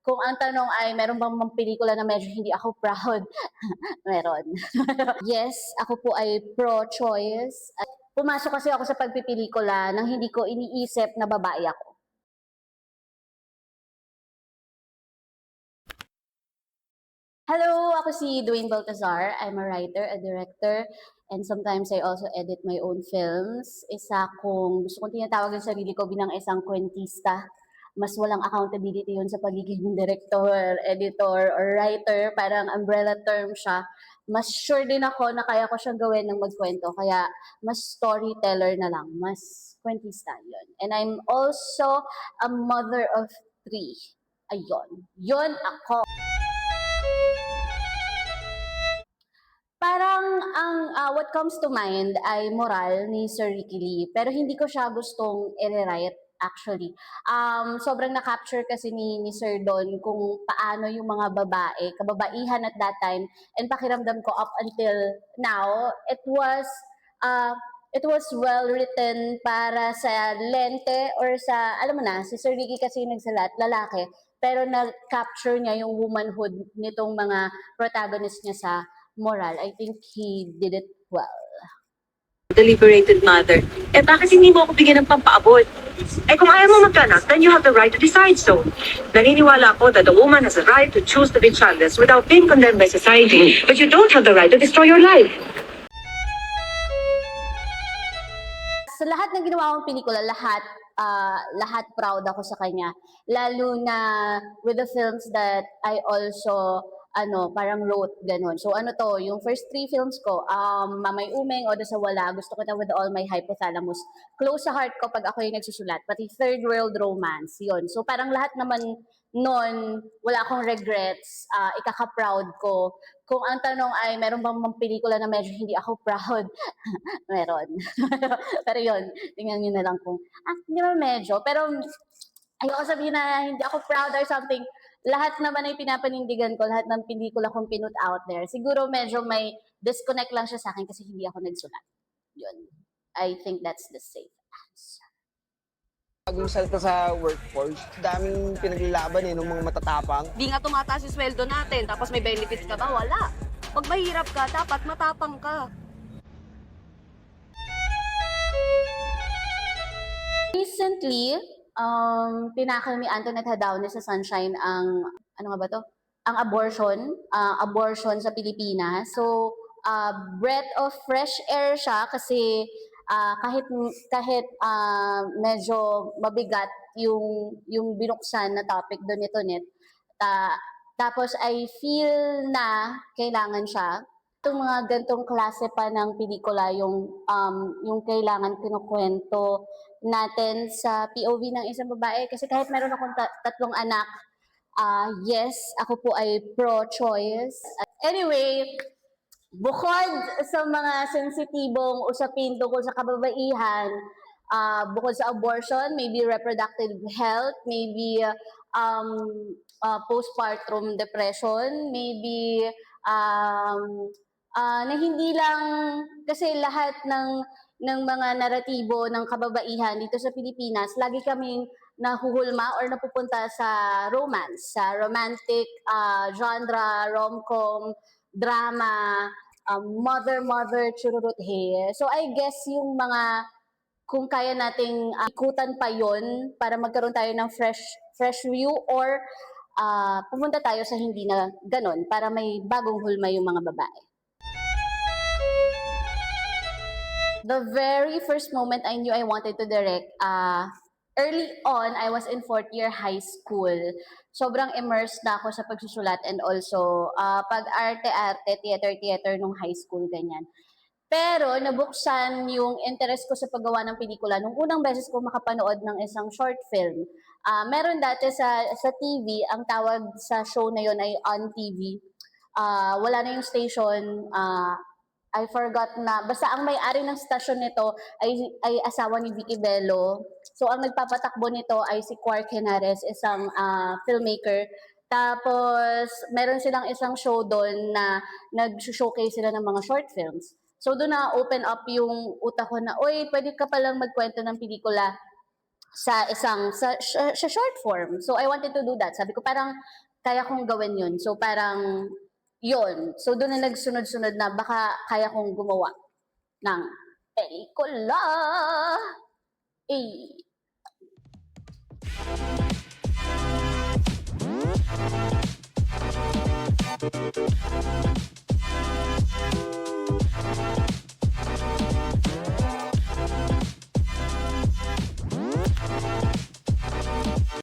Kung ang tanong ay meron bang mga pelikula na medyo hindi ako proud, meron. Yes, ako po ay pro-choice. At pumasok kasi ako sa pagpipelikula nang hindi ko iniisip na babae ako. Hello, ako si Dwayne Baltazar. I'm a writer, a director, and sometimes I also edit my own films. Gusto kong tinatawag ang sarili ko bilang isang kwentista. Mas walang accountability yun sa pagiging director, editor, or writer. Parang umbrella term siya. Mas sure din ako na kaya ko siyang gawin ng magkwento. Kaya mas storyteller na lang. Mas kwentista yun. And I'm also a mother of three. Ayun. Yun ako. Parang what comes to mind ay moral ni Sir Ricky Lee, pero hindi ko siya gustong i-rewrite actually. Sobrang na-capture kasi ni Sir Don kung paano yung mga babae, kababaihan at that time, and pakiramdam ko up until now, uh, it was well written para sa lente or sa, alam mo na, si Sir Ricky kasi yung nagsalat, lalaki, pero na-capture niya yung womanhood nitong mga protagonist niya sa moral. I think he did it well. The liberated mother. Bakit hindi mo ako bigyan ng pampaabot? Kung ayaw mo magkanak, then you have the right to decide so. Naniniwala ako that a woman has a right to choose to be childless without being condemned by society. But you don't have the right to destroy your life. Sa lahat ng ginawa kong pelikula, lahat proud ako sa kanya. Lalo na with the films that I also parang wrote, ganun. So yung first 3 films ko, Mamay Umeng, Oda sa Wala, Gusto Kita with All My Hypothalamus. Close sa heart ko pag ako yung nagsusulat. Pati Third World Romance, yun. So parang lahat naman noon, wala akong regrets, ikaka-proud ko. Kung ang tanong ay meron bang mga pelikula na medyo hindi ako proud, meron. Pero yun, tingnan nyo na lang kung, hindi naman medyo. Pero ayoko sabihin na hindi ako proud or something. Lahat naman ay pinapanindigan ko, lahat ng pelikula kong pinut out there. Siguro medyo may disconnect lang siya sa akin kasi hindi ako nagsulat. Yun. I think that's the safe answer. Bagong salta sa workforce, daming pinaglalaban ng mga matatapang. Di nga tumataas yung sweldo natin, tapos may benefits ka ba? Wala. Pag mahirap ka, dapat matapang ka. Recently, tinakal ni Antoinette Hadaone sa Sunshine ang, ano nga ba to? Ang abortion sa Pilipinas. So, breath of fresh air siya kasi kahit medyo mabigat yung binuksan na topic doon nito net. Tapos I feel na kailangan siya. Itong mga gantong klase pa ng pelikula yung kailangan kinukwento natin sa POV ng isang babae kasi kahit meron akong tatlong anak, yes, ako po ay pro-choice. Anyway, bukod sa mga sensitibong usapin tungkol sa kababaihan, bukod sa abortion, maybe reproductive health, maybe postpartum depression, maybe na hindi lang kasi lahat ng mga naratibo ng kababaihan dito sa Pilipinas, lagi kaming nahuhulma or napupunta sa romance, sa romantic genre, rom-com, drama, mother, chururut he. So I guess yung mga kung kaya nating ikutan pa yon para magkaroon tayo ng fresh view or pumunta tayo sa hindi na ganon para may bagong hulma yung mga babae. The very first moment I knew I wanted to direct, early on, I was in 4th year high school. Sobrang immersed na ako sa pagsusulat and also pag-arte-arte, theater nung high school, ganyan. Pero nabuksan yung interest ko sa paggawa ng pelikula nung unang beses ko makapanood ng isang short film. Meron dati sa TV, ang tawag sa show na yon ay On TV. Wala na yung station, I forgot na. Basta ang may-ari ng stasyon nito ay asawa ni Vicky Bello. So ang nagpapatakbo nito ay si Quark Henares, isang filmmaker. Tapos meron silang isang show doon na nag-showcase sila ng mga short films. So doon na open up yung utak ko na, oy, pwede ka palang magkwento ng pelikula sa sa short form. So I wanted to do that. Sabi ko parang kaya kong gawin yun. So parang yun. So doon na nagsunod-sunod na baka kaya kong gumawa ng pelikula. Eh.